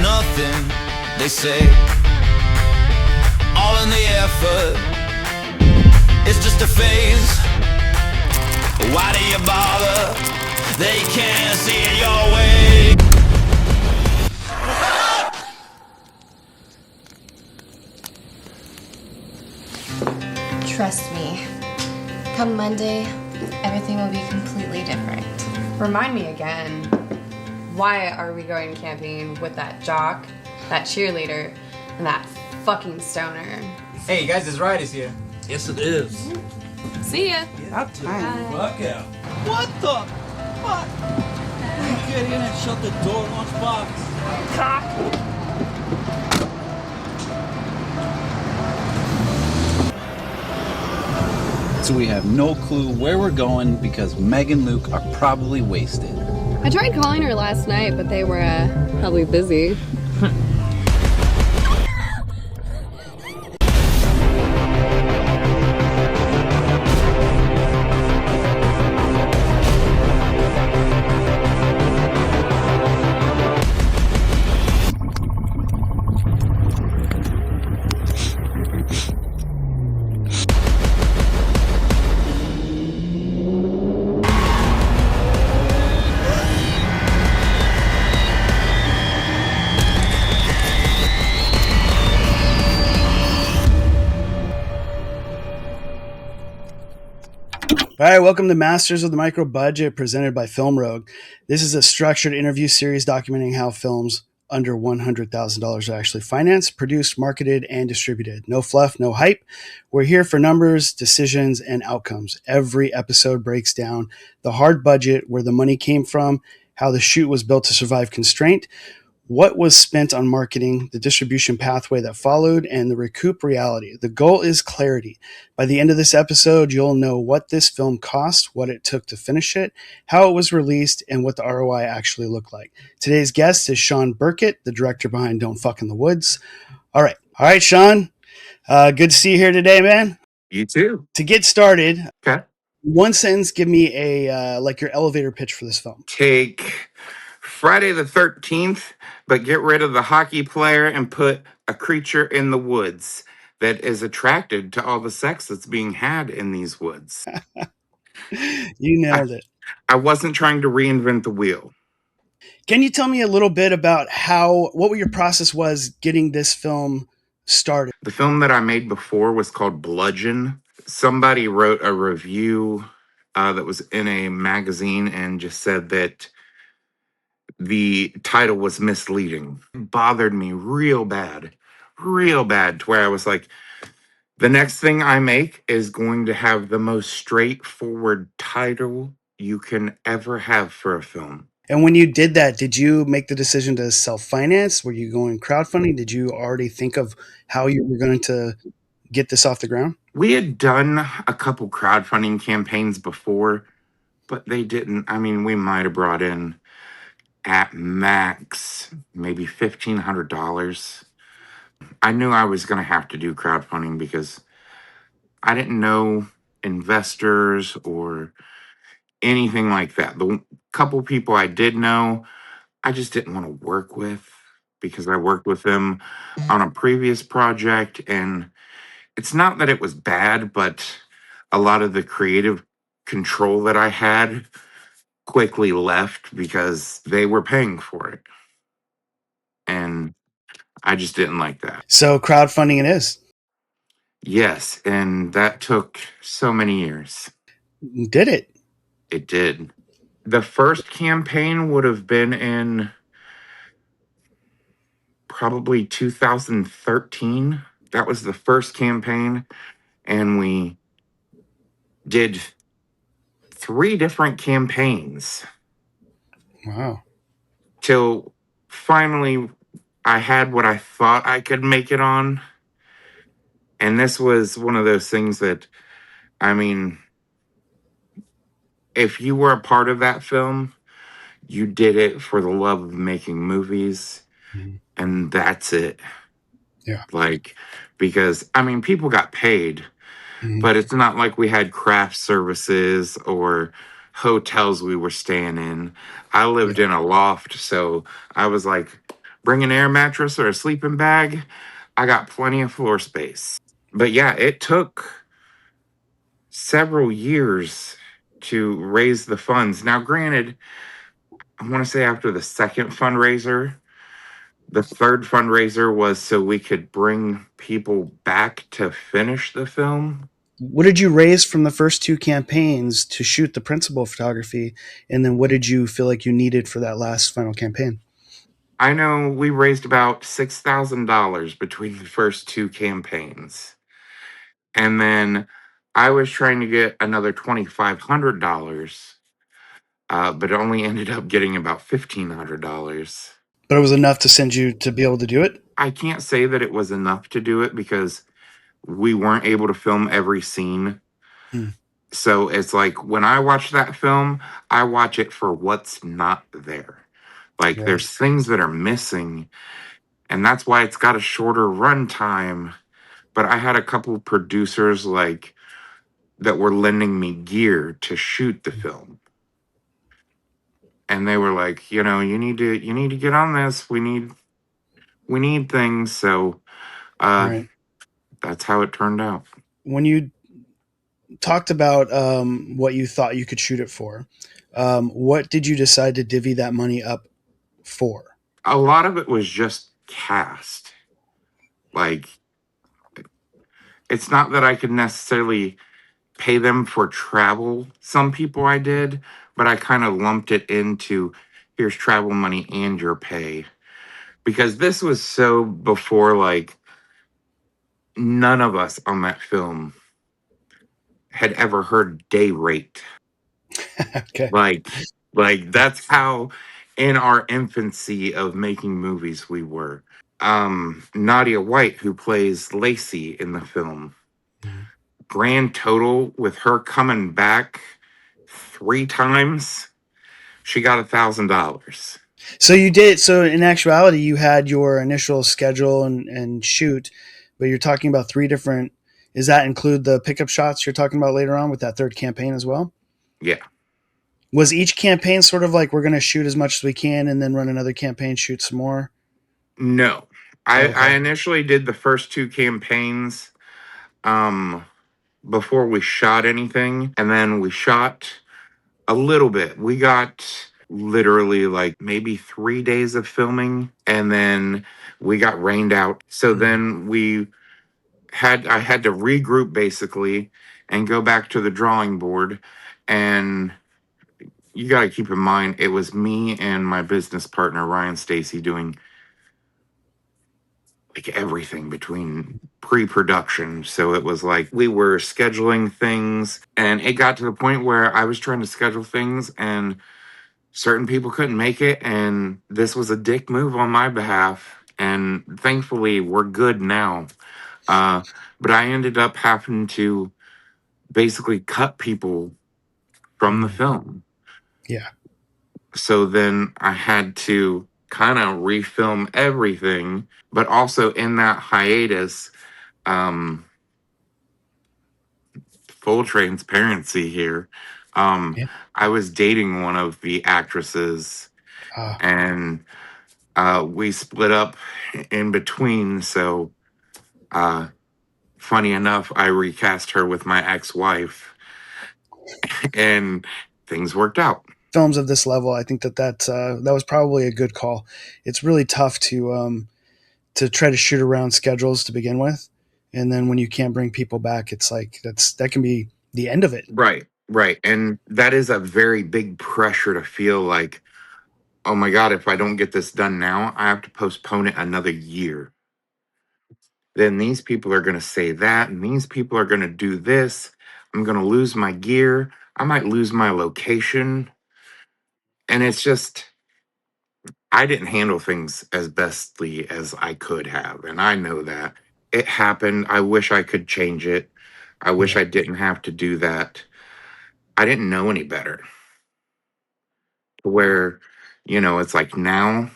nothing, they say. All in the effort, it's just a phase. Why do you bother? They can't see it your way. Trust me, come Monday, everything will be completely different. Remind me again, why are we going camping with that jock, that cheerleader, and that fucking stoner? Hey guys, this ride is here. Yes, it is. See ya. About time. Fuck out. What the fuck? Get in and shut the door, lunchbox. Cock. So we have no clue where we're going because Meg and Luke are probably wasted. I tried calling her last night, but they were probably busy. All right, welcome to Masters of the Micro Budget, presented by Film Rogue. This is a structured interview series documenting how films under $100,000 are actually financed, produced, marketed, and distributed. No fluff, no hype. We're here for numbers, decisions, and outcomes. Every episode breaks down the hard budget, where the money came from, how the shoot was built to survive Constraint, what was spent on marketing, the distribution pathway that followed, and the recoup reality. The goal is clarity. By the end of this episode, you'll know what this film cost, what it took to finish it, how it was released, and what the ROI actually looked like. Today's guest is Shawn Burkett, the director behind Don't Fuck in the Woods. All right, Shawn. Good to see you here today, man. You too. To get started, Okay. one sentence, give me a your elevator pitch for this film. Take Friday the 13th, but get rid of the hockey player and put a creature in the woods that is attracted to all the sex that's being had in these woods. You nailed it. I wasn't trying to reinvent the wheel. Can you tell me a little bit about what your process was getting this film started? The film that I made before was called Bludgeon. Somebody wrote a review that was in a magazine and just said that the title was misleading. It bothered me real bad, to where I was like, the next thing I make is going to have the most straightforward title you can ever have for a film. And when you did that, did you make the decision to self-finance? Were you going crowdfunding? Did you already think of how you were going to get this off the ground? We had done a couple crowdfunding campaigns before, but they didn't. I mean, we might have brought in at max maybe $1,500. I knew I was going to have to do crowdfunding because I didn't know investors or anything like that. The couple people I did know, I just didn't want to work with because I worked with them on a previous project, and it's not that it was bad, but a lot of the creative control that I had quickly left because they were paying for it. And I just didn't like that. So crowdfunding it is. Yes, and that took so many years. Did it? It did. The first campaign would have been in probably 2013. That was the first campaign, and we did 3 different campaigns. Wow. Till finally I had what I thought I could make it on. And this was one of those things that, I mean, if you were a part of that film, you did it for the love of making movies. Mm-hmm. And that's it. Yeah. Like, because, I mean, people got paid, but it's not like we had craft services or hotels we were staying in. I lived in a loft, so I was like bring an air mattress or a sleeping bag. I got plenty of floor space. But yeah, it took several years to raise the funds. Now, granted, I want to say after the second fundraiser, the third fundraiser was so we could bring people back to finish the film. What did you raise from the first two campaigns to shoot the principal photography? And then what did you feel like you needed for that last final campaign? I know we raised about $6,000 between the first two campaigns. And then I was trying to get another $2,500, but only ended up getting about $1,500. But it was enough to send you to be able to do it? I can't say that it was enough to do it because we weren't able to film every scene. Hmm. So it's like when I watch that film, I watch it for what's not there. Like Right. there's things that are missing, and that's why it's got a shorter run time. But I had a couple of producers like that were lending me gear to shoot the film. And they were like, you need to get on this. We need things. So Right. that's how it turned out. When you talked about what you thought you could shoot it for, what did you decide to divvy that money up for? A lot of it was just cast. Like, it's not that I could necessarily pay them for travel. Some people I did, but I kind of lumped it into here's travel money and your pay. Because this was so before, like, none of us on that film had ever heard day rate. Okay. Like that's how in our infancy of making movies we were. Nadia White, who plays Lacey in the film, grand total with her coming back 3 times, she got $1,000. So you did. So in actuality, you had your initial schedule and shoot, but you're talking about 3 different. Does that include the pickup shots you're talking about later on with that third campaign as well? Yeah. Was each campaign sort of like we're going to shoot as much as we can and then run another campaign, shoot some more? No. I Okay. initially did the first 2 campaigns before we shot anything, and then we shot a little bit. We got literally like maybe 3 days of filming, and then we got rained out. So then I had to regroup basically and go back to the drawing board. And you got to keep in mind, it was me and my business partner, Ryan Stacy, doing like everything between pre-production. So it was like we were scheduling things, and it got to the point where I was trying to schedule things and certain people couldn't make it, and this was a dick move on my behalf. And thankfully we're good now. But I ended up having to basically cut people from the film. Yeah. So then I had to kind of refilm everything, but also in that hiatus, full transparency here. Yeah. I was dating one of the actresses, and we split up in between. So, funny enough, I recast her with my ex-wife, and things worked out. Films of this level, I think that was probably a good call. It's really tough to try to shoot around schedules to begin with, and then when you can't bring people back, it's like that can be the end of it. Right. And that is a very big pressure to feel like, oh my God, if I don't get this done now, I have to postpone it another year. Then these people are going to say that, and these people are going to do this. I'm going to lose my gear. I might lose my location. And it's just, I didn't handle things as bestly as I could have. And I know that. It happened. I wish I could change it. I wish I didn't have to do that. I didn't know any better. Where, it's like now,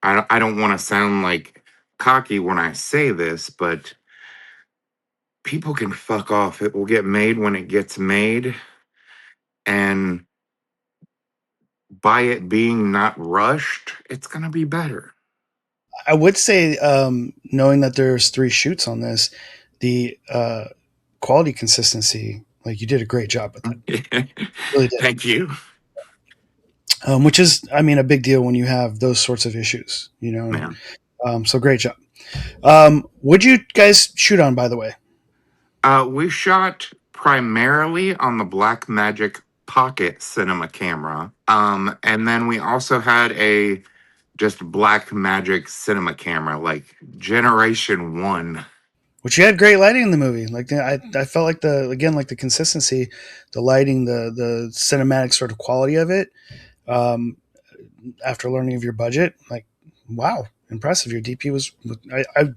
I don't want to sound like cocky when I say this, but people can fuck off. It will get made when it gets made. And by it being not rushed, it's going to be better. I would say, knowing that there's 3 shoots on this, the quality consistency, like you did a great job with that. Really did. Thank you. Which is, I mean, a big deal when you have those sorts of issues, you know. Man. So great job. What'd you guys shoot on, by the way? We shot primarily on the Blackmagic Pocket cinema camera. And then we also had a just Blackmagic cinema camera, like Generation 1. Which you had great lighting in the movie. Like I felt like the consistency, the lighting, the cinematic sort of quality of it. After learning of your budget, like, wow, impressive. Your DP was.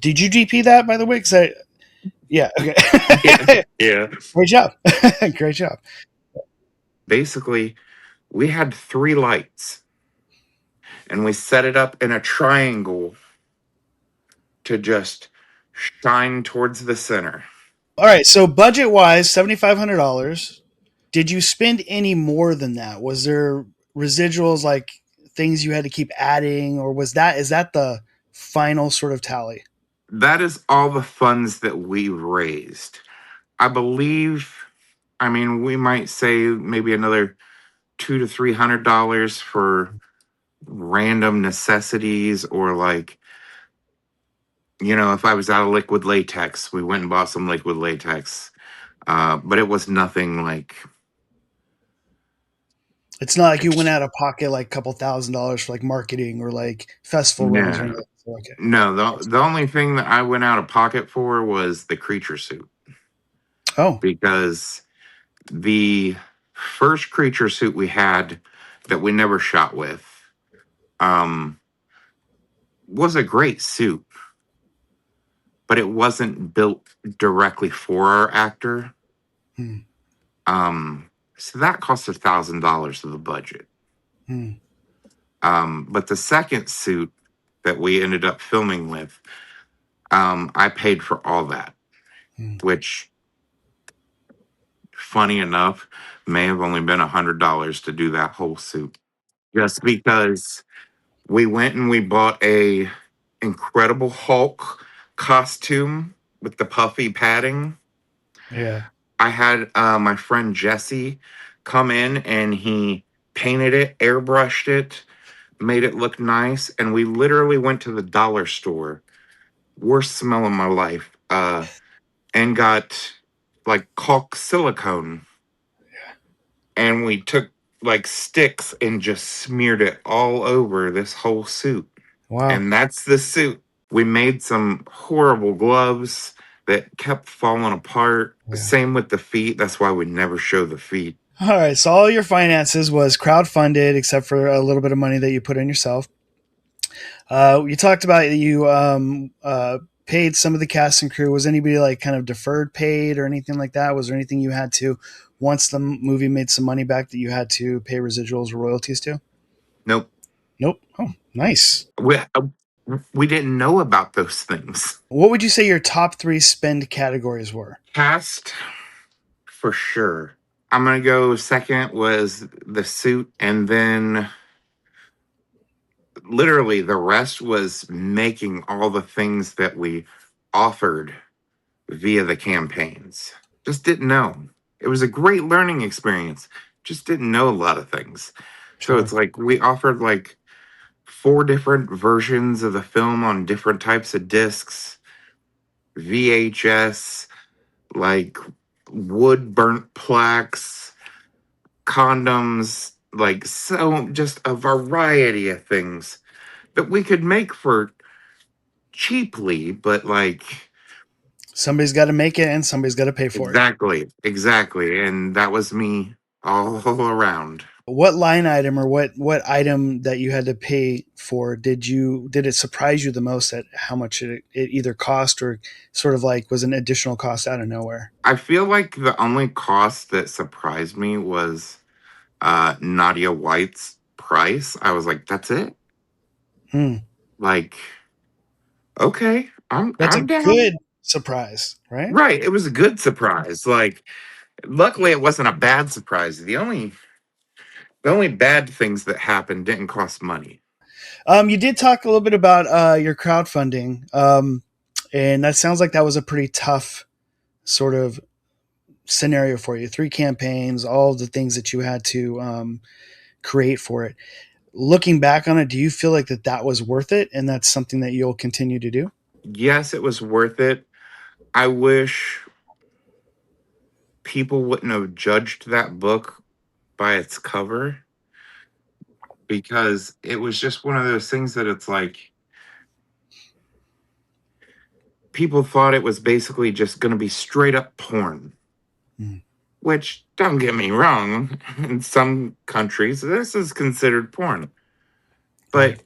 Did you DP that, by the way? Because yeah, okay. Yeah. Great job. Great job. Basically, we had 3 lights, and we set it up in a triangle to just shine towards the center. All right. So budget wise, $7,500. Did you spend any more than that? Was there residuals, like things you had to keep adding, or is that the final sort of tally? That is all the funds that we raised. I believe, I mean, we might say maybe another $200 to $300 for random necessities, or like, you know, if I was out of liquid latex, we went and bought some liquid latex. But it was nothing like. It's not like you went out of pocket like a couple $1,000s for like marketing or like festival runs or No, anything. Okay. no. The only thing that I went out of pocket for was the creature suit, Oh, because the first creature suit we had that we never shot with was a great suit, but it wasn't built directly for our actor. Hmm. So that cost $1,000 of the budget. Hmm. But the second suit that we ended up filming with, I paid for all that, which, funny enough, may have only been $100 to do that whole suit. Just because we went and we bought a Incredible Hulk costume with the puffy padding. Yeah. I had my friend Jesse come in and he painted it, airbrushed it, made it look nice, and we literally went to the dollar store, worst smell of my life, and got like caulk silicone. And we took like sticks and just smeared it all over this whole suit. Wow. And that's the suit. We made some horrible gloves that kept falling apart. Yeah. Same with the feet. That's why we never show the feet. All right. So all your finances was crowdfunded, except for a little bit of money that you put in yourself. You talked about you paid some of the cast and crew. Was anybody like kind of deferred paid or anything like that? Was there anything you had to, once the movie made some money back, that you had to pay residuals or royalties to? Nope. Oh, nice. We didn't know about those things. What would you say your top 3 spend categories were? Cast, for sure. I'm going to go second was the suit, and then literally the rest was making all the things that we offered via the campaigns. Just didn't know. It was a great learning experience. Just didn't know a lot of things. Sure. So it's like we offered like 4 different versions of the film on different types of discs, VHS, like wood burnt plaques, condoms, like, so just a variety of things that we could make for cheaply, but like, Somebody's got to make it and somebody's got to pay for it. Exactly. And that was me all around. What line item or what item that you had to pay for did it surprise you the most at how much it either cost or sort of like was an additional cost out of nowhere? I feel like the only cost that surprised me was Nadia White's price. I was like, that's it? Like, okay, That's I'm a down. good surprise, right? Right. It was a good surprise. Like, luckily it wasn't a bad surprise. The only The only bad things that happened didn't cost money. You did talk a little bit about your crowdfunding, and that sounds like that was a pretty tough sort of scenario for you. 3 campaigns, all of the things that you had to create for it. Looking back on it, do you feel like that was worth it, and that's something that you'll continue to do? Yes, it was worth it. I wish people wouldn't have judged that book by its cover, because it was just one of those things that it's like people thought it was basically just going to be straight up porn. Mm. Which, don't get me wrong, in some countries this is considered porn, but Right.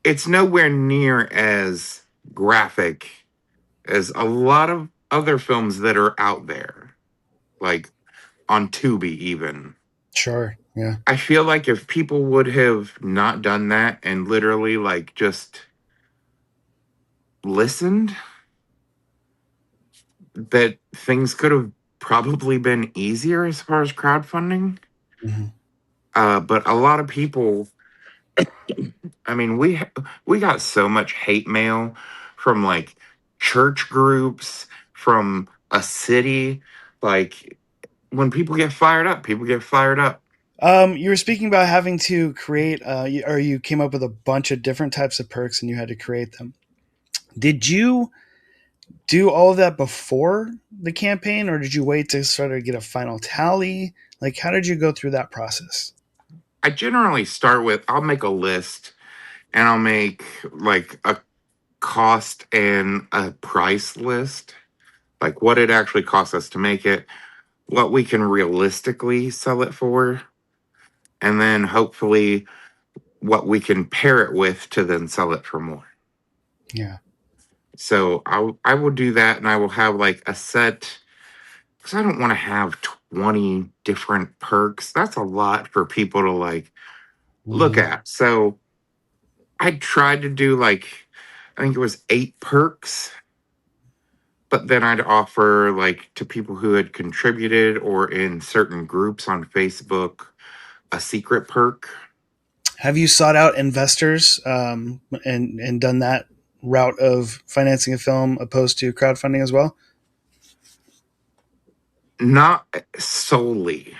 it's nowhere near as graphic as a lot of other films that are out there, like on Tubi even. Sure. Yeah. I feel like if people would have not done that and literally like just listened, that things could have probably been easier as far as crowdfunding. Mhm. But a lot of people, I mean, we got so much hate mail from like church groups, from a city. Like when people get fired up, people get fired up. You were speaking about having to create, or you came up with a bunch of different types of perks and you had to create them. Did you do all of that before the campaign, or did you wait to sort of get a final tally? Like, how did you go through that process? I generally start with, I'll make a list and I'll make like a cost and a price list, like what it actually costs us to make it, what we can realistically sell it for, and then hopefully what we can pair it with to then sell it for more. Yeah. So I will do that, and I will have like a set, because I don't want to have 20 different perks. That's a lot for people to like look Mhm. at. So I tried to do like, I think it was 8 perks, but then I'd offer like to people who had contributed or in certain groups on Facebook a secret perk. Have you sought out investors and done that route of financing a film opposed to crowdfunding as well? Not solely.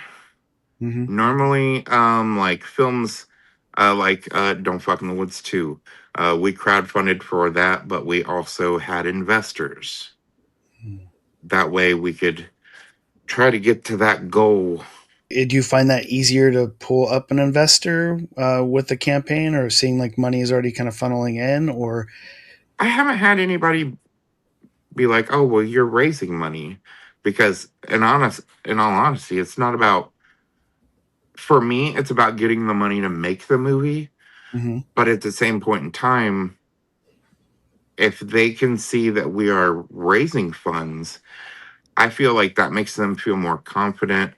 Mm-hmm. Normally, like films like Don't Fuck in the Woods 2, we crowdfunded for that, but we also had investors. That way we could try to get to that goal. Do you find that easier to pull up an investor with the campaign, or seeing like money is already kind of funneling in, or? I haven't had anybody be like, "Oh, well, you're raising money," because in all honesty, it's not about, for me, it's about getting the money to make the movie. Mm-hmm. But at the same point in time, if they can see that we are raising funds, I feel like that makes them feel more confident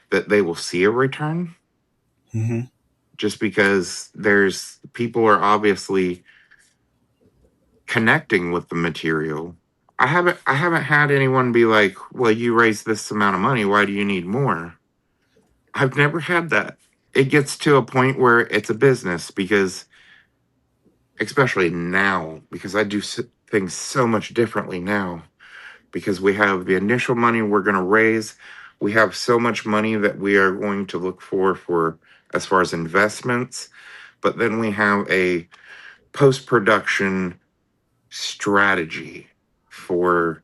that they will see a return, Mm-hmm. just because there's people are obviously connecting with the material. I haven't had anyone be like, "Well, you raised this amount of money, why do you need more?" I've never had that. It gets to a point where it's a business, because especially now, because I do things so much differently now, because we have the initial money we're going to raise. We have so much money that we are going to look for as far as investments, but then we have a post-production strategy for,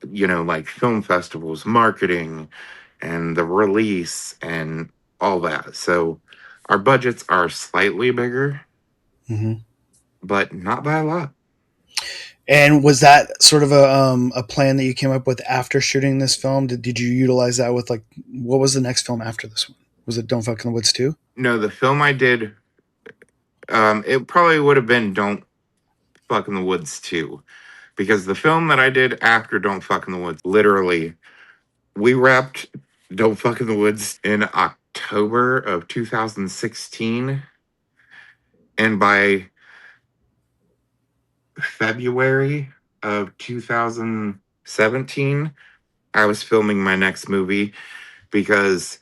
like film festivals, marketing, and the release and all that. So our budgets are slightly bigger, Mm-hmm. but not by a lot. And was that sort of a plan that you came up with after shooting this film? Did you utilize that with, like, what was the next film after this one? Was it Don't Fuck in the Woods 2? No, the film I did, it probably would have been Don't Fuck in the Woods 2, because the film that I did after Don't Fuck in the Woods, literally, we wrapped Don't Fuck in the Woods in October of 2016, and by February of 2017, I was filming my next movie, because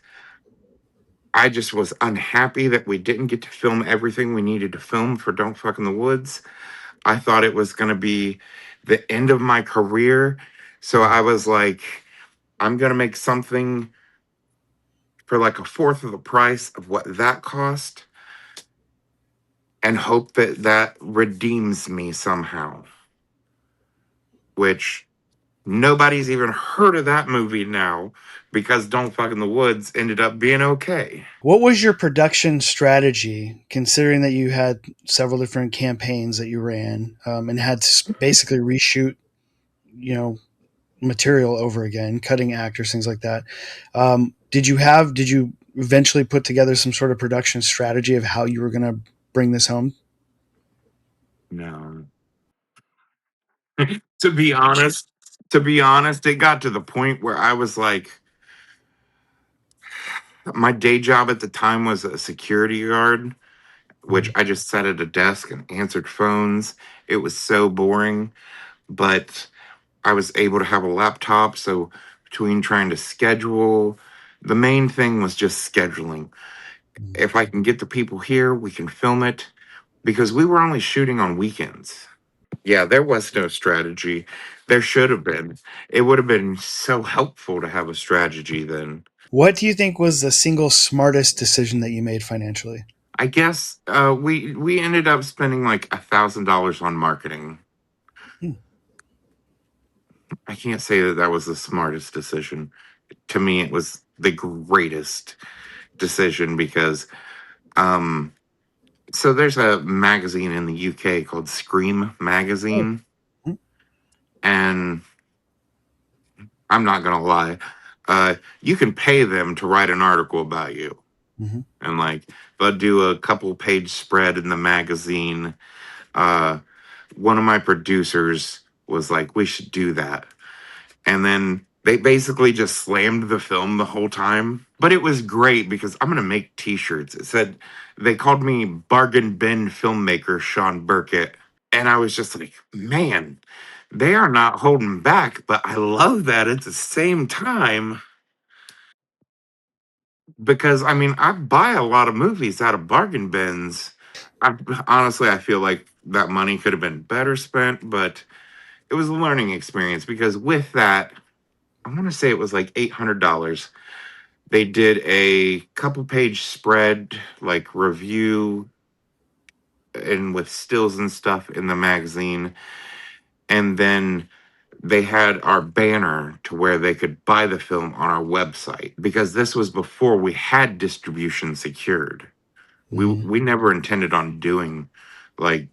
I just was unhappy that we didn't get to film everything we needed to film for Don't Fuck in the Woods. I thought it was going to be the end of my career. So I was like, I'm going to make something for like a fourth of the price of what that cost and hope that that redeems me somehow. Which nobody's even heard of that movie now because Don't Fuck in the Woods ended up being okay. What was your production strategy, considering that you had several different campaigns that you ran and had to basically reshoot, material over again, cutting actors, things like that? Did you eventually put together some sort of production strategy of how you were going to bring this home? No. to be honest, it got to the point where I was like, my day job at the time was a security guard, which I just sat at a desk and answered phones. It was so boring, but I was able to have a laptop. So between trying to schedule, the main thing was just scheduling. If I can get the people here, we can film it because we were only shooting on weekends. Yeah, there was no strategy. There should have been. It would have been so helpful to have a strategy then. What do you think was the single smartest decision that you made financially? I guess we ended up spending like $1,000 on marketing. Hmm. I can't say that that was the smartest decision. To me, it was the greatest decision because so there's a magazine in the UK called Scream Oh. Magazine, Hmm. and I'm not gonna lie, you can pay them to write an article about you, Mm-hmm. and like they'll do a couple page spread in the magazine. One of my producers was like, "We should do that," and then they basically just slammed the film the whole time. But it was great because I'm gonna make T-shirts. It said they called me Bargain Bin Filmmaker Shawn Burkett, and I was just like, man, they are not holding back. But I love that at the same time because I mean I buy a lot of movies out of bargain bins. I honestly I feel like that money could have been better spent, but it was a learning experience because with that, I want to say it was like $800. They did a couple page spread, like review and with stills and stuff in the magazine. And then they had our banner to where they could buy the film on our website because this was before we had distribution secured. Mm-hmm. We never intended on doing like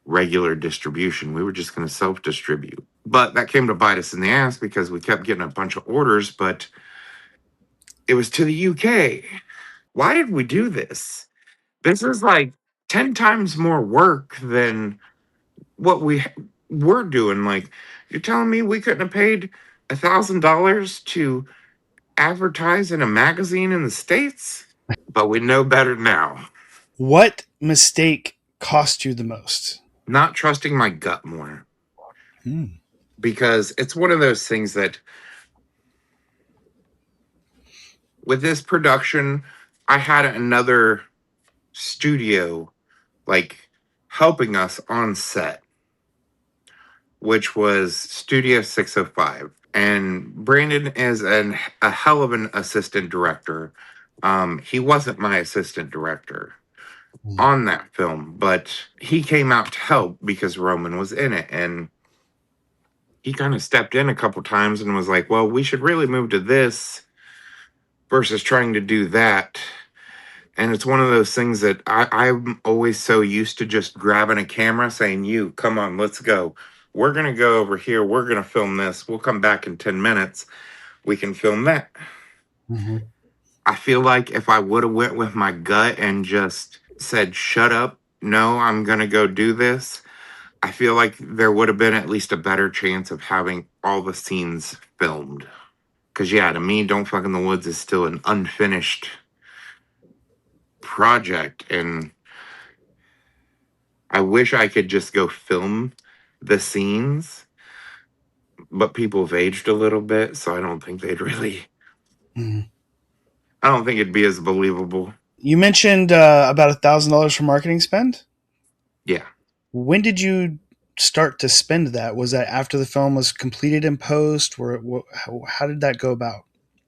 regular distribution. We were just going to self distribute. But that came to bite us in the ass because we kept getting a bunch of orders, but it was to the UK. Why did we do this? This is like 10 times more work than what we were doing. Like, you're telling me we couldn't have paid $1,000 to advertise in a magazine in the States? But we know better now. What mistake cost you the most? Not trusting my gut more. Hmm. Because it's one of those things that with this production, I had another studio like helping us on set, which was Studio 605. And Brandon is a hell of an assistant director. He wasn't my assistant director on that film, but he came out to help because Roman was in it. And he kind of stepped in a couple times and was like, well, we should really move to this versus trying to do that. And it's one of those things that I'm always so used to just grabbing a camera saying, you, come on, let's go. We're going to go over here. We're going to film this. We'll come back in 10 minutes. We can film that. Mm-hmm. I feel like if I would have went with my gut and just said, shut up, no, I'm going to go do this, I feel like there would have been at least a better chance of having all the scenes filmed. Because, yeah, to me, Don't Fuck in the Woods is still an unfinished project. And I wish I could just go film the scenes, but people have aged a little bit, so I don't think they'd really Mm-hmm. I don't think it'd be as believable. You mentioned about $1,000 for marketing spend. Yeah. When did you start to spend that? Was that after the film was completed in post? How did that go about?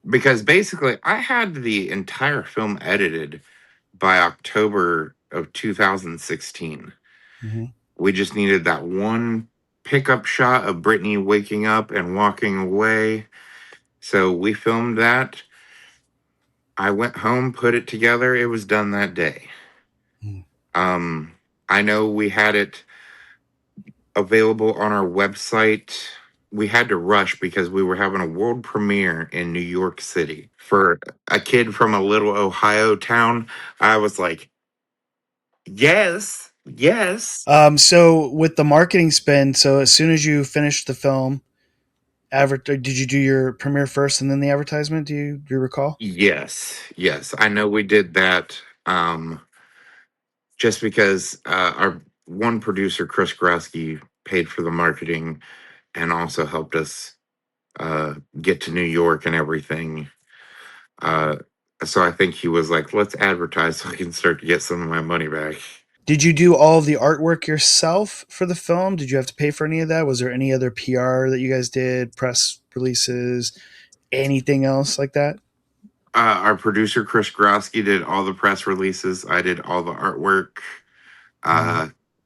Because basically, I had the entire film edited by October of 2016. Mm-hmm. We just needed that one pickup shot of Brittany waking up and walking away. So we filmed that. I went home, put it together. It was done that day. Mm. I know we had it available on our website. We had to rush because we were having a world premiere in New York City. For a kid from a little Ohio town, I was like, yes, yes. So with the marketing spend, so as soon as you finished the film, did you do your premiere first and then the advertisement? Do you recall? Yes, yes. I know we did that just because our one producer, Chris Grasky, paid for the marketing and also helped us get to New York and everything. Uh, so I think he was like, let's advertise so I can start to get some of my money back. Did you do all of the artwork yourself for the film? Did you have to pay for any of that? Was there any other PR that you guys did, press releases, anything else like that? Our producer, Chris Grosky, did all the press releases. I did all the artwork.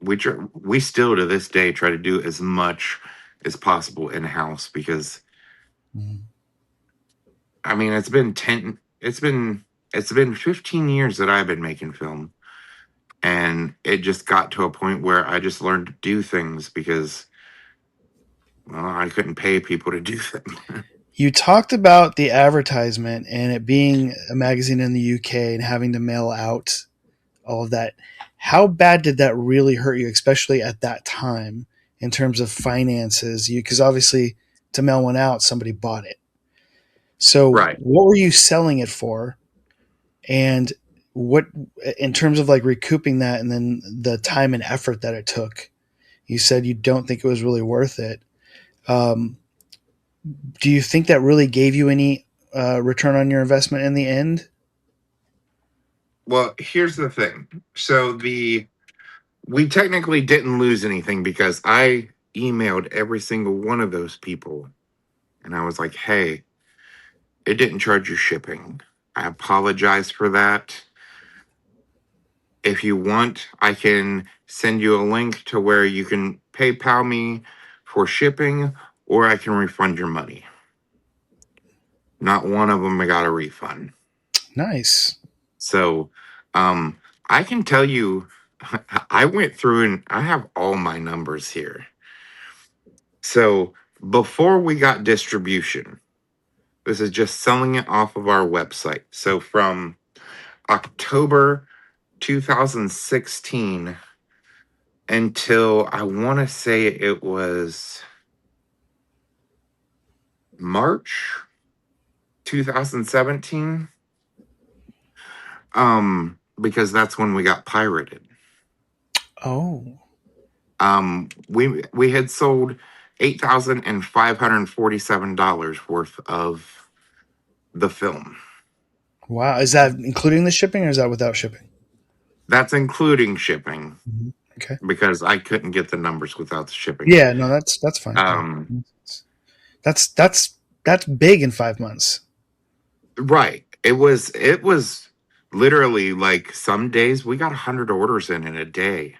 We still to this day try to do as much as possible in house because I mean it's been 15 years that I've been making film, and it just got to a point where I just learned to do things because well I couldn't pay people to do them. You talked about the advertisement and it being a magazine in the UK and having to mail out all of that. How bad did that really hurt you, especially at that time, in terms of finances? Because obviously, to mail one out, somebody bought it. So, Right. what were you selling it for? And what, in terms of like recouping that and then the time and effort that it took, you said you don't think it was really worth it. Do you think that really gave you any return on your investment in the end? Well, here's the thing. So we technically didn't lose anything because I emailed every single one of those people and I was like, hey, it didn't charge you shipping. I apologize for that. If you want, I can send you a link to where you can PayPal me for shipping or I can refund your money. Not one of them I got a refund. Nice. So I can tell you, I went through and I have all my numbers here. So before we got distribution, this is just selling it off of our website. So from October 2016 until I want to say it was March 2017, because that's when we got pirated. Oh, We had sold $8,547 worth of the film. wow. Is that including the shipping or is that without shipping? That's including shipping Okay. because I couldn't get the numbers without the shipping. Yeah, no, that's fine. That's big in 5 months. Right. It was literally like some days we got 100 orders in a day.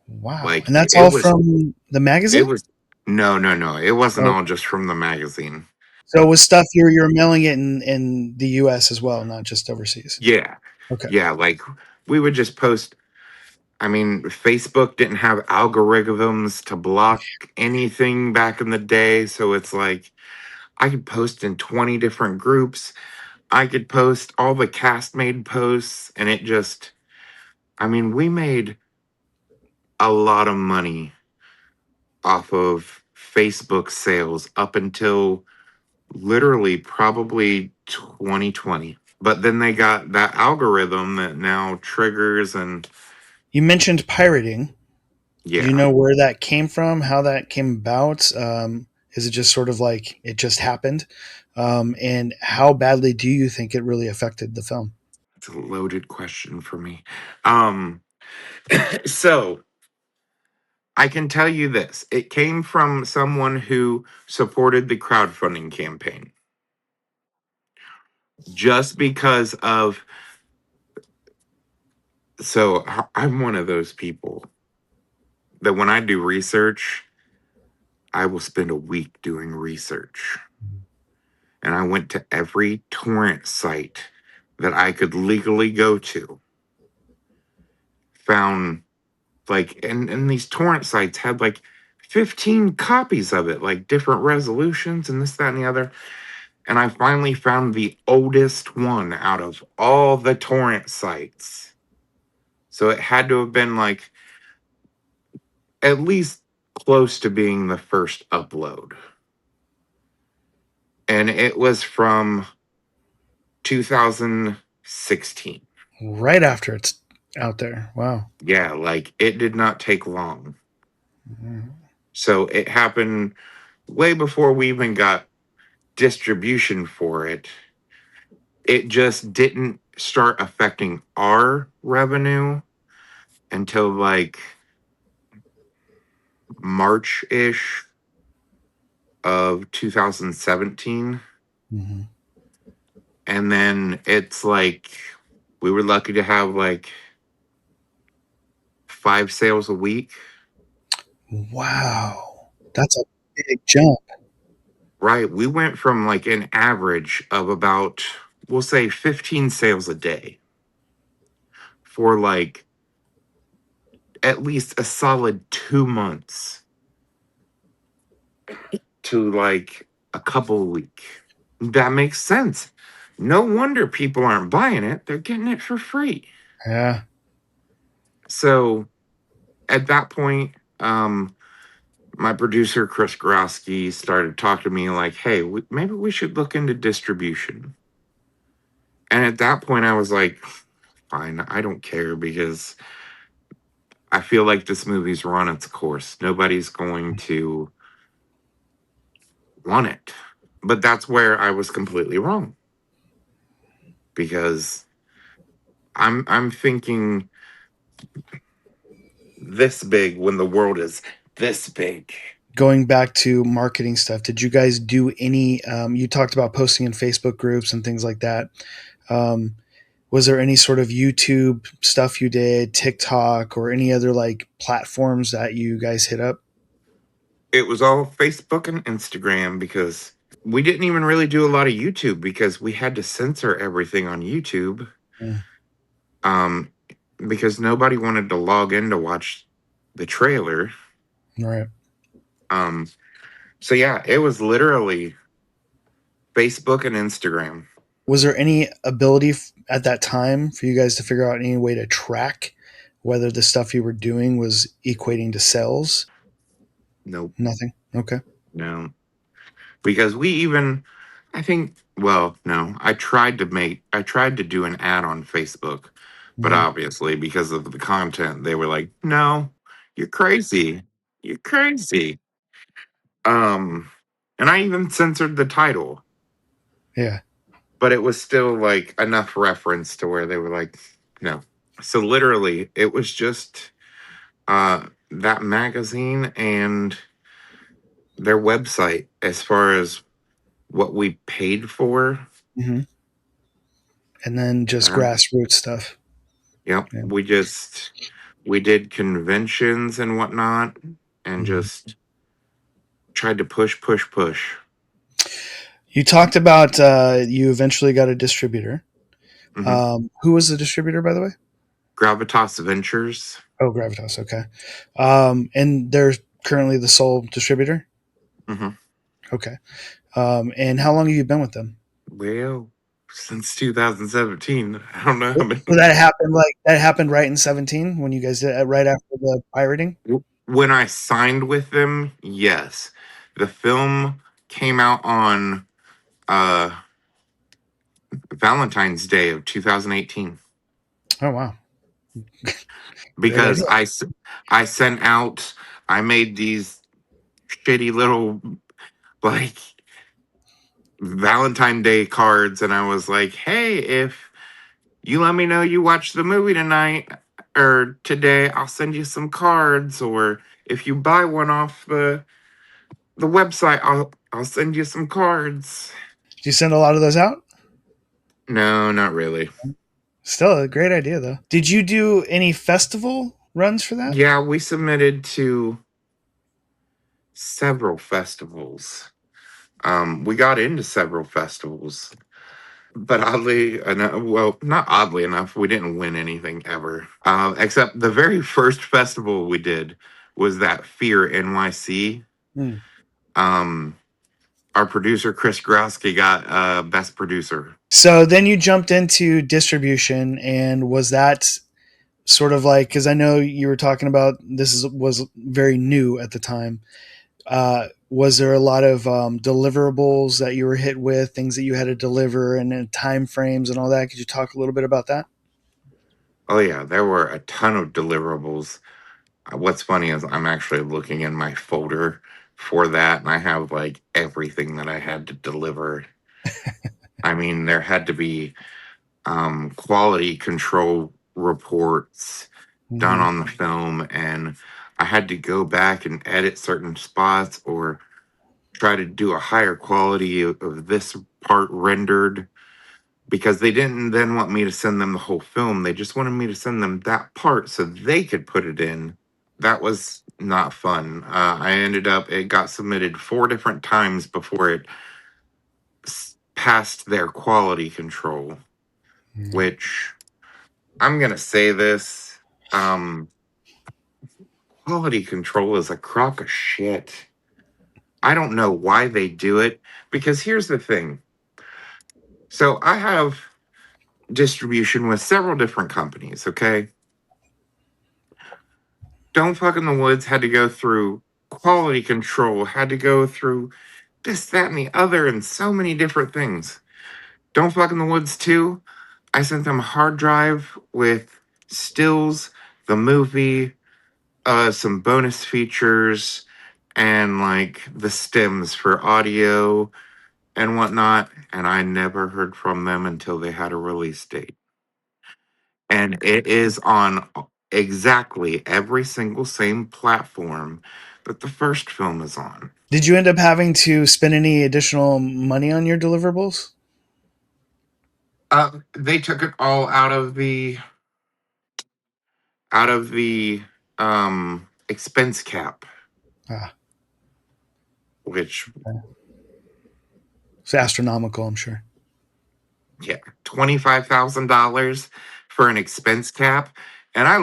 Wow. Like And that's it all was from the it magazine? was no. It wasn't Oh, all just from the magazine. so it was stuff you're mailing it in the US as well, not just overseas. Yeah. Okay. Yeah, like we would just post. I mean, Facebook didn't have algorithms to block anything back in the day, so it's like I could post in 20 different groups. I could post all the cast made posts and it just I mean, we made a lot of money off of Facebook sales up until literally probably 2020. But then they got that algorithm that now triggers and You mentioned pirating. Do you yeah. know where that came from? How that came about? Is it just sort of like it just happened? And how badly do you think it really affected the film? It's a loaded question for me. Um, so I can tell you this. It came from someone who supported the crowdfunding campaign. Just because of, so I'm one of those people that when I do research, I will spend a week doing research. And I went to every torrent site that I could legally go to. Found like, and these torrent sites had like 15 copies of it, like different resolutions and this, that, and the other. And I finally found the oldest one out of all the torrent sites. So it had to have been like at least close to being the first upload. And it was from 2016. Right after it's out there. Wow. Yeah, like it did not take long. Mhm. So it happened way before we even got distribution for it. It just didn't start affecting our revenue until like March-ish of 2017. Mhm. And then it's like we were lucky to have like 5 sales a week. Wow. That's a big jump. Right. We went from like an average of about, we'll say 15 sales a day for like at least a solid 2 months to like a couple a week. That makes sense. No wonder people aren't buying it. They're getting it for free. Yeah. So at that point, my producer Chris Grosky started talking to me like, "Hey, maybe we should look into distribution." And at that point, I was like, "Fine, I don't care because I feel like this movie's run its course. Nobody's going to want it." But that's where I was completely wrong because I'm thinking this big when the world is this big. Going back to marketing stuff, did you guys do any? You talked about posting in Facebook groups and things like that. Um, was there any sort of YouTube stuff you did, TikTok, or any other like platforms that you guys hit up? It was all Facebook and Instagram because we didn't even really do a lot of YouTube because we had to censor everything on YouTube. Mm. Um, because nobody wanted to log in to watch the trailer. Right. So yeah, it was literally Facebook and Instagram. Was there any ability at that time for you guys to figure out any way to track whether the stuff you were doing was equating to sales? Nope, Nothing. Okay. no. Because we even, I think, well, no, I tried to do an ad on Facebook, but Mhm. obviously because of the content, they were like, no, you're crazy. You're crazy. And I even censored the title, Yeah. but it was still like enough reference to where they were like, no. So literally, it was just that magazine and their website as far as what we paid for. Hmm. And then just Um, grassroots stuff. yep, Yeah. we did conventions and whatnot, and Mhm. just tried to push. You talked about you eventually got a distributor. Hmm. Who was the distributor, by the way? Gravitas Ventures. Oh, Gravitas. Okay. And they're currently the sole distributor. Hmm. Okay. And how long have you been with them? Well, since 2017, I don't know how many. So that happened right in 17 when you guys did it, right after the pirating. When I signed with them, yes, the film came out on uh, Valentine's Day of 2018 Oh wow, great because idea. I sent out, I made these shitty little like Valentine Day cards, and I was like, hey, if you let me know you watched the movie tonight or today, I'll send you some cards. Or if you buy one off the website, I'll send you some cards. Did you send a lot of those out? No, not really. Still a great idea though. Did you do any festival runs for that? Yeah, we submitted to several festivals. We got into several festivals, but oddly enough, well, not oddly enough, we didn't win anything ever. Except the very first festival we did was that Fear NYC. Hmm. Our producer Chris Grosky got best producer. So then you jumped into distribution, and was that sort of like, because I know you were talking about was very new at the time. Was there a lot of deliverables that you were hit with, things that you had to deliver, and then time frames and all that? Could you talk a little bit about that? Oh yeah, there were a ton of deliverables. What's funny is I'm actually looking in my folder for that, and I have like everything that I had to deliver. I mean, there had to be quality control reports done Mm-hmm. on the film, and I had to go back and edit certain spots or try to do a higher quality of this part rendered, because they didn't then want me to send them the whole film. They just wanted me to send them that part so they could put it in. That was not fun. It got submitted 4 different times before it passed their quality control, which I'm going to say this. Quality control is a crock of shit. I don't know why they do it, because here's the thing. So I have distribution with several different companies, okay? Don't Fuck in the Woods had to go through quality control, had to go through this, that, and the other, and so many different things. Don't Fuck in the Woods 2, I sent them a hard drive with stills, the movie, some bonus features, and like the stems for audio and whatnot. And I never heard from them until they had a release date. And it is on exactly every single same platform that the first film is on. Did you end up having to spend any additional money on your deliverables? They took it all out of the expense cap, Ah, which, it's astronomical, I'm sure. yeah, $25,000 for an expense cap. And I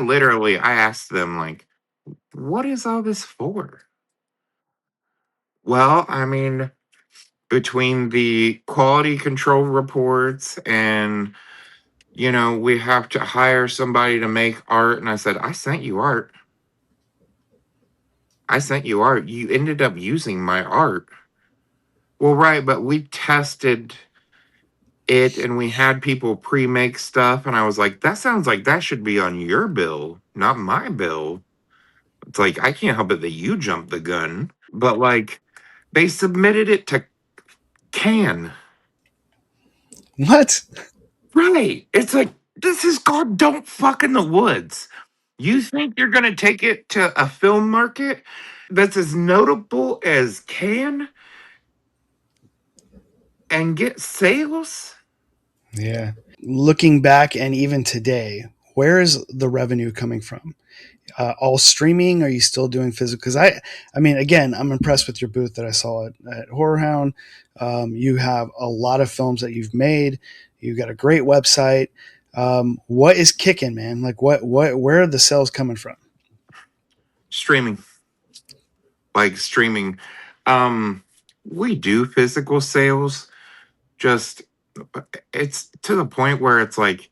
asked them, like, what is all this for? Well, I mean, between the quality control reports and, we have to hire somebody to make art. And I said, I sent you art. I sent you art. You ended up using my art. Well, right, but we tested it and we had people pre-make stuff, and I was like, that sounds like that should be on your bill, not my bill. It's like, I can't help it that you jumped the gun, but like, they submitted it to Can. What? Right. It's like, this is called Don't Fuck in the Woods. You think you're gonna take it to a film market that's as notable as Can and get sales? Yeah. Looking back and even today, where is the revenue coming from? All streaming? Are you still doing physical? Because I mean, again, I'm impressed with your booth that I saw at Horror Hound. You have a lot of films that you've made. You've got a great website. What is kicking, man? Like, where are the sales coming from? Streaming. Like streaming. We do physical sales, just it's to the point where it's like,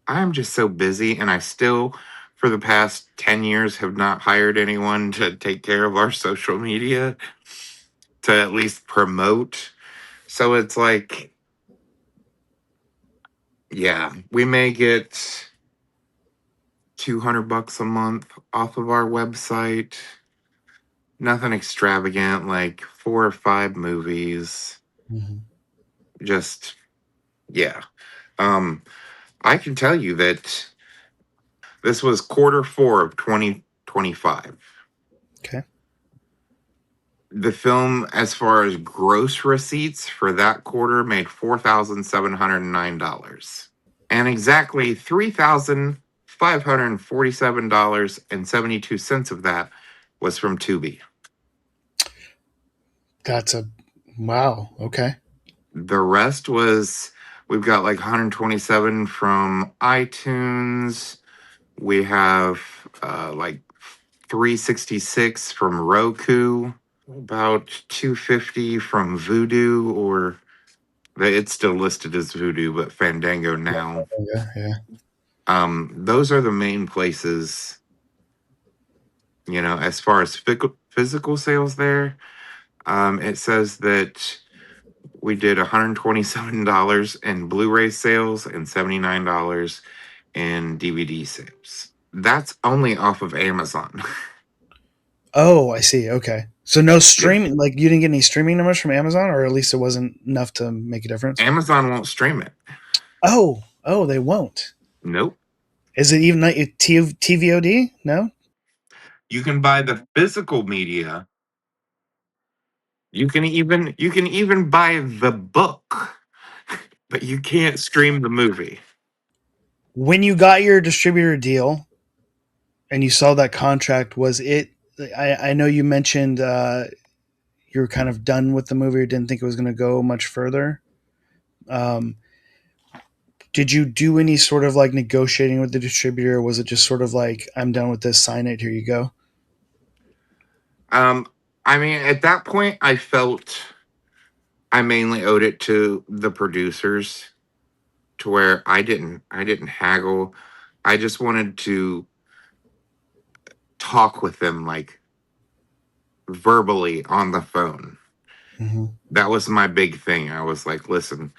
I'm just so busy, and I still, for the past 10 years, have not hired anyone to take care of our social media to at least promote. So it's like, yeah, we may get $200 a month off of our website. Nothing extravagant, like 4 or 5 movies. Mm-hmm. Just, yeah. I can tell you that this was Q4 of 2025. Okay. The film, as far as gross receipts for that quarter, made $4,709. And exactly $3,547.72 of that was from Tubi. That's a wow. Okay. The rest was, we've got like 127 from iTunes. We have like 366 from Roku, about 250 from Vudu, or it's still listed as Vudu, but Fandango now. Yeah. Those are the main places, as far as physical sales there. It says that we did $127 in Blu-ray sales and $79 in DVD sales. That's only off of Amazon. Oh, I see. Okay. So no Yeah. streaming, like you didn't get any streaming numbers from Amazon, or at least it wasn't enough to make a difference. Amazon won't stream it. Oh, they won't. Nope. Is it even not TVOD? No. You can buy the physical media. You can even buy the book, but you can't stream the movie. When you got your distributor deal and you saw that contract, was it? I know you mentioned you were kind of done with the movie or didn't think it was going to go much further. Um, did you do any sort of like negotiating with the distributor? Or was it just sort of like, I'm done with this, sign it, here you go? I mean, at that point, I felt I mainly owed it to the producers, to where I didn't haggle. I just wanted to talk with them, like, verbally on the phone. Mm-hmm. That was my big thing. I was like, listen,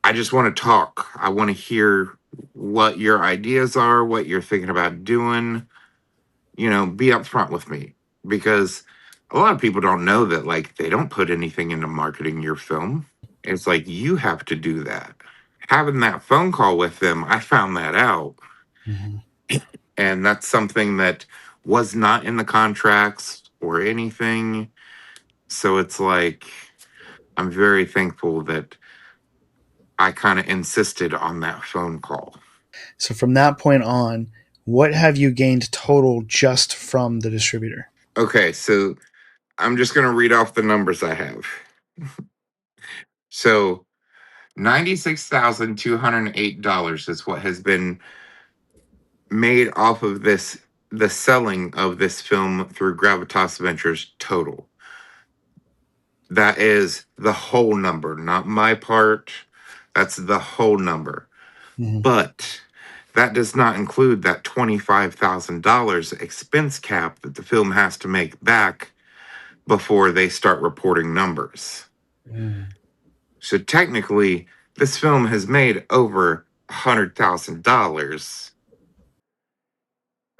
I just want to talk. I want to hear what your ideas are, what you're thinking about doing. Be upfront with me, because a lot of people don't know that, like, they don't put anything into marketing your film. It's like you have to do that. Having that phone call with them, I found that out. Mm-hmm. And that's something that was not in the contracts or anything. So it's like, I'm very thankful that I kind of insisted on that phone call. So from that point on, what have you gained total just from the distributor? Okay, so I'm just going to read off the numbers I have. So $96,208 is what has been made off of the selling of this film through Gravitas Ventures total. That is the whole number, not my part. That's the whole number. Mm-hmm. But that does not include that $25,000 expense cap that the film has to make back before they start reporting numbers. Mm. So technically, this film has made over $100,000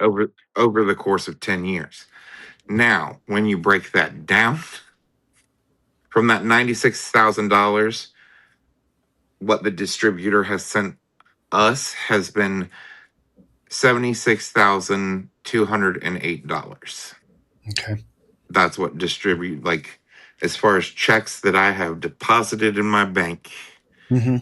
over the course of 10 years. Now, when you break that down, from that $96,000, what the distributor has sent us has been $76,208. Okay. That's what as far as checks that I have deposited in my bank, Mm-hmm.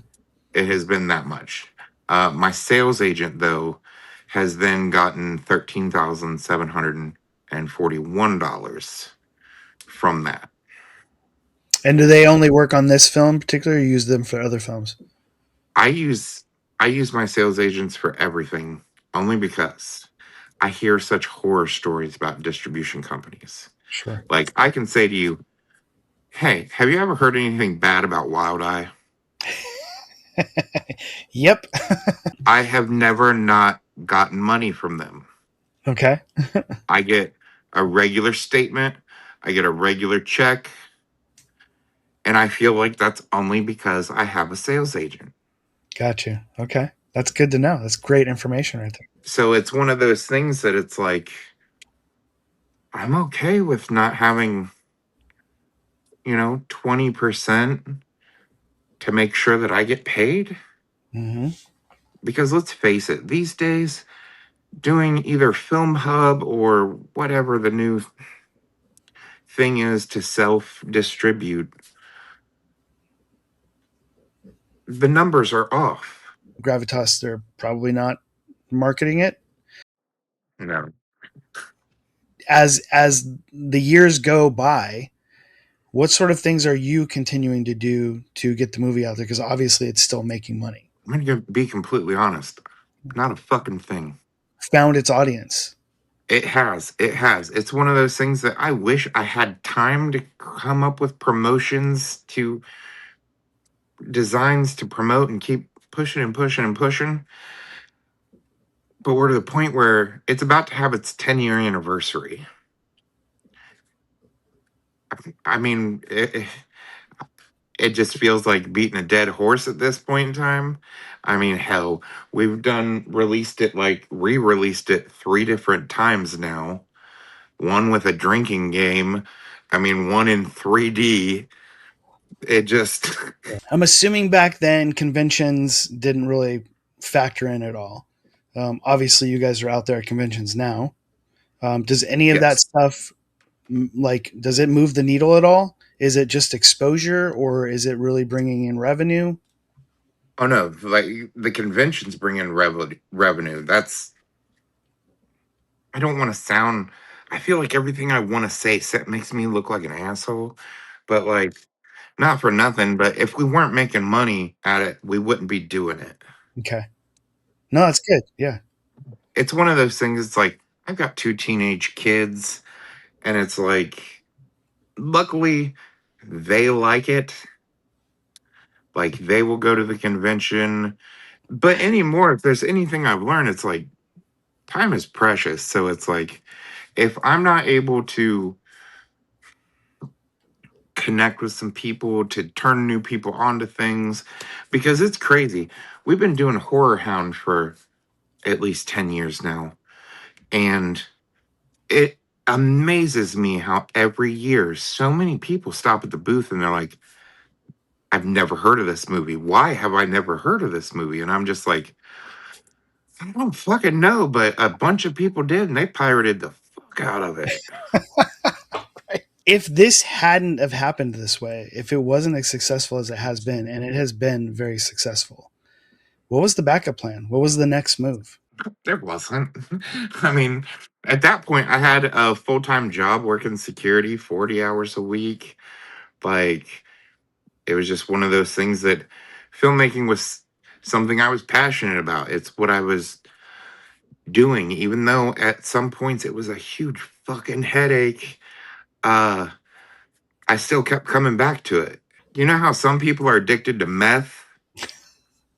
it has been that much. My sales agent, though, has then gotten $13,741 from that. And do they only work on this film in particular, or use them for other films? I use my sales agents for everything, only because I hear such horror stories about distribution companies. Sure. Like, I can say to you, hey, have you ever heard anything bad about Wild Eye? Yep. I have never not gotten money from them. Okay. I get a regular statement, I get a regular check, and I feel like that's only because I have a sales agent. Gotcha. Okay. That's good to know. That's great information right there. So it's one of those things that it's like, I'm okay with not having, 20% to make sure that I get paid. Mm-hmm. Because let's face it, these days, doing either Film Hub or whatever the new thing is to self distribute, the numbers are off. Gravitas, they're probably not marketing it. No. As the years go by, what sort of things are you continuing to do to get the movie out there? Because obviously it's still making money. I'm going to be completely honest. Not a fucking thing. Found its audience. It has. It has. It's one of those things that I wish I had time to come up with promotions to designs to promote and keep pushing and pushing and pushing. But we're to the point where it's about to have its 10-year anniversary. I mean, it just feels like beating a dead horse at this point in time. I mean, hell, we've released it, like re-released it 3 different times now. One with a drinking game. I mean, one in 3D. It just I'm assuming back then conventions didn't really factor in at all. Obviously, you guys are out there at conventions now. Does any of that yes. stuff, does it move the needle at all? Is it just exposure, or is it really bringing in revenue? Oh no, like the conventions bring in revenue. That's I don't want to sound. I feel like everything I want to say makes me look like an asshole, but like not for nothing. But if we weren't making money at it, we wouldn't be doing it. Okay. No, that's good. Yeah. It's one of those things. It's like I've got 2 teenage kids, and it's like, luckily, they like it. Like they will go to the convention. But anymore, if there's anything I've learned, it's like time is precious. So it's like if I'm not able to connect with some people to turn new people onto things, because it's crazy. We've been doing Horror Hound for at least 10 years now. And it amazes me how every year so many people stop at the booth and they're like, I've never heard of this movie. Why have I never heard of this movie? And I'm just like, I don't fucking know, but a bunch of people did, and they pirated the fuck out of it. If this hadn't have happened this way, if it wasn't as successful as it has been, and it has been very successful, what was the backup plan? What was the next move? There wasn't. I mean, at that point, I had a full time job working security 40 hours a week. Like, it was just one of those things that filmmaking was something I was passionate about. It's what I was doing, even though at some points it was a huge fucking headache. I still kept coming back to it. You know how some people are addicted to meth?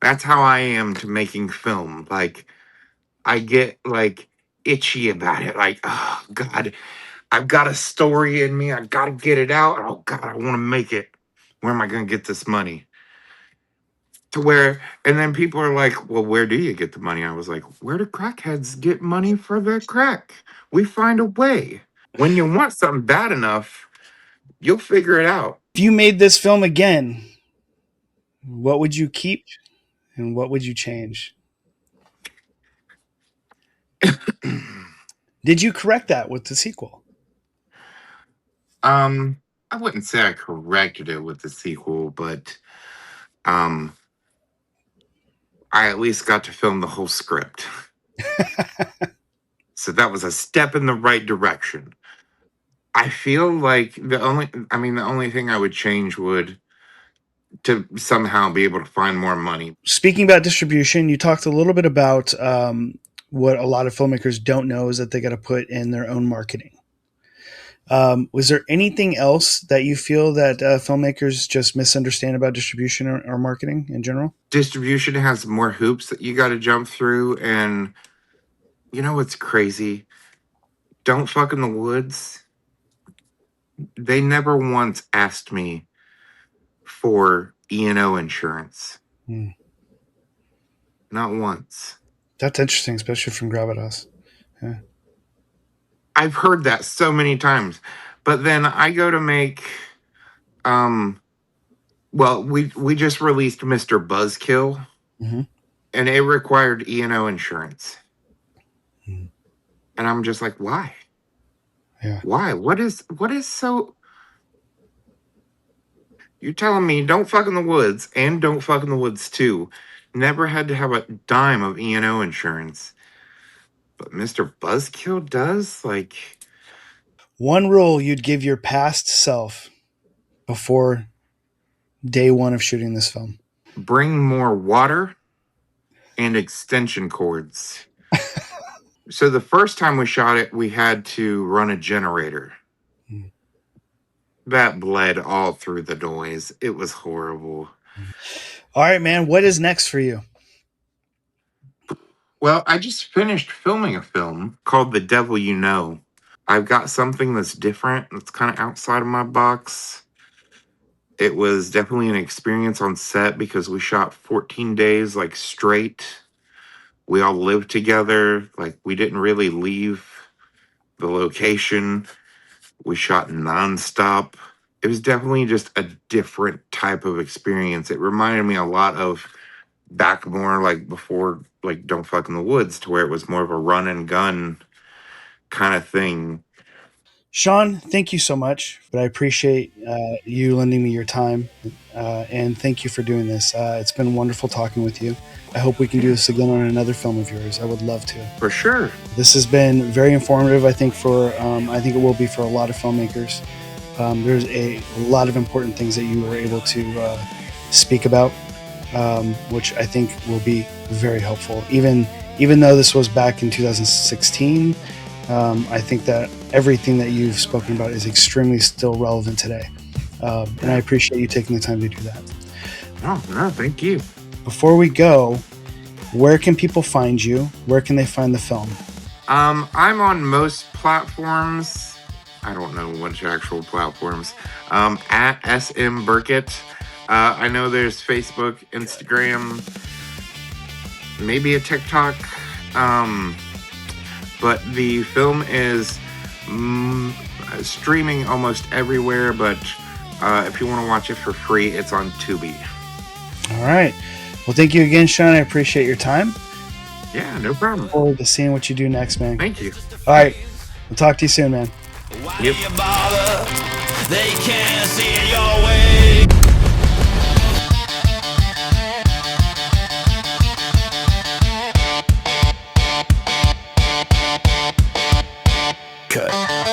That's how I am to making film. Like, I get like itchy about it. Like, oh God, I've got a story in me. I gotta get it out. Oh God, I want to make it. Where am I gonna get this money? To where, and then people are like, well, where do you get the money? I was like, where do crackheads get money for their crack? We find a way. When you want something bad enough, you'll figure it out. If you made this film again, what would you keep and what would you change? Did you correct that with the sequel? I wouldn't say I corrected it with the sequel, but um, I at least got to film the whole script. So that was a step in the right direction. I feel like the only thing I would change would to somehow be able to find more money. Speaking about distribution, you talked a little bit about what a lot of filmmakers don't know is that they got to put in their own marketing. Was there anything else that you feel that filmmakers just misunderstand about distribution or marketing in general? Distribution has more hoops that you got to jump through, and you know what's crazy? Don't Fuck in the Woods. They never once asked me for E&O insurance. Not once. That's interesting, especially from Gravitas. Yeah. I've heard that so many times. But then I go to make well, we just released Mr. Buzzkill, and it required E&O insurance. And I'm just like, why? Yeah. Why? What is so you're telling me Don't Fuck in the Woods and Don't Fuck in the Woods 2 never had to have a dime of E&O insurance. But Mr. Buzzkill does? Like, One rule you'd give your past self before day one of shooting this film. bring more water and extension cords. So the first time we shot it, we had to run a generator. That bled all through the noise. It was horrible. All right, man. What is next for you? Well, I just finished filming a film called The Devil You Know. I've got something that's different, that's kind of outside of my box. It was definitely an experience on set because we shot 14 days like straight. We all lived together. Like, we didn't really leave the location. We shot nonstop. It was definitely just a different type of experience. It reminded me a lot of back more like before, like Don't Fuck in the Woods, to where it was more of a run and gun kind of thing. Shawn, thank you so much. But I appreciate you lending me your time, and thank you for doing this. It's been wonderful talking with you. I hope we can do this again on another film of yours. I would love to. For sure. This has been very informative. I think it will be for a lot of filmmakers. There's a lot of important things that you were able to speak about, which I think will be very helpful. Even though this was back in 2016. I think that everything that you've spoken about is extremely still relevant today. And I appreciate you taking the time to do that. No, thank you. Before we go, where can people find you? Where can they find the film? I'm on most platforms. I don't know which actual platforms. At SM Burkett. I know there's Facebook, Instagram, maybe a TikTok. But the film is streaming almost everywhere. But if you want to watch it for free, it's on Tubi. All right. Well, thank you again, Shawn. I appreciate your time. Yeah, no problem. Look forward to seeing what you do next, man. Thank you. All right. We'll talk to you soon, man. Why do you bother? They can't see it your way. Cut.